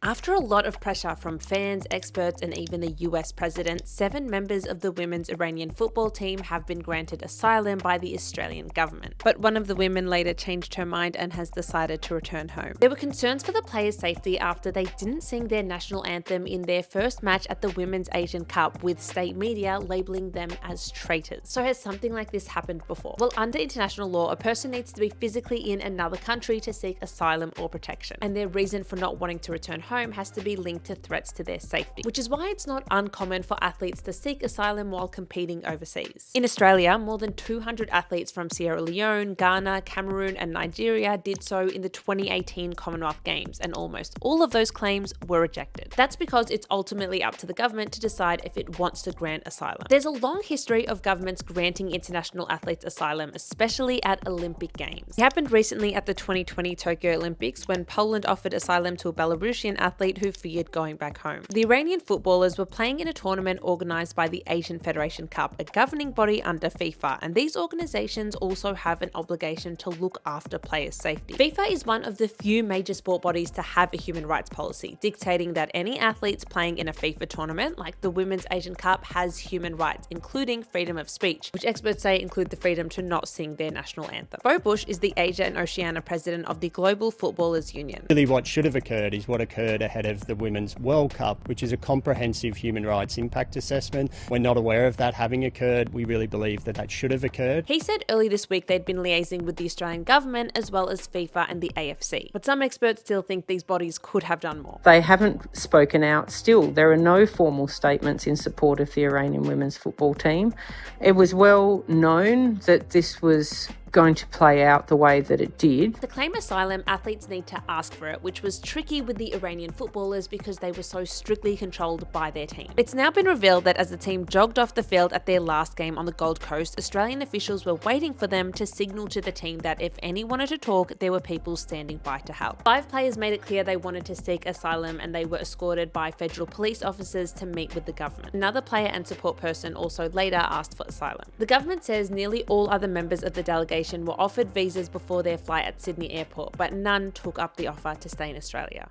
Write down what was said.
After a lot of pressure from fans, experts, and even the US president, 7 members of the women's Iranian football team have been granted asylum by the Australian government. But one of the women later changed her mind and has decided to return home. There were concerns for the players' safety after they didn't sing their national anthem in their first match at the Women's Asian Cup, with state media labeling them as traitors. So has something like this happened before? Well, under international law, a person needs to be physically in another country to seek asylum or protection, and their reason for not wanting to return home has to be linked to threats to their safety, which is why it's not uncommon for athletes to seek asylum while competing overseas. In Australia, more than 200 athletes from Sierra Leone, Ghana, Cameroon, and Nigeria did so in the 2018 Commonwealth Games, and almost all of those claims were rejected. That's because it's ultimately up to the government to decide if it wants to grant asylum. There's a long history of governments granting international athletes asylum, especially at Olympic Games. It happened recently at the 2020 Tokyo Olympics when Poland offered asylum to a Belarusian athlete who feared going back home. The Iranian footballers were playing in a tournament organised by the Asian Federation Cup, a governing body under FIFA, and these organisations also have an obligation to look after players' safety. FIFA is one of the few major sport bodies to have a human rights policy, dictating that any athletes playing in a FIFA tournament, like the Women's Asian Cup, has human rights, including freedom of speech, which experts say include the freedom to not sing their national anthem. Bo Bush is the Asia and Oceania president of the Global Footballers Union. Really, what should have occurred is what occurred ahead of the Women's World Cup, which is a comprehensive human rights impact assessment. We're not aware of that having occurred. We really believe that should have occurred. He said early this week they'd been liaising with the Australian government as well as FIFA and the AFC. But some experts still think these bodies could have done more. They haven't spoken out still. There are no formal statements in support of the Iranian women's football team. It was well known that this was going to play out the way that it did. To claim asylum, athletes need to ask for it, which was tricky with the Iranian footballers because they were so strictly controlled by their team. It's now been revealed that as the team jogged off the field at their last game on the Gold Coast, Australian officials were waiting for them to signal to the team that if any wanted to talk, there were people standing by to help. 5 players made it clear they wanted to seek asylum, and they were escorted by federal police officers to meet with the government. Another player and support person also later asked for asylum. The government says nearly all other members of the delegation were offered visas before their flight at Sydney Airport, but none took up the offer to stay in Australia.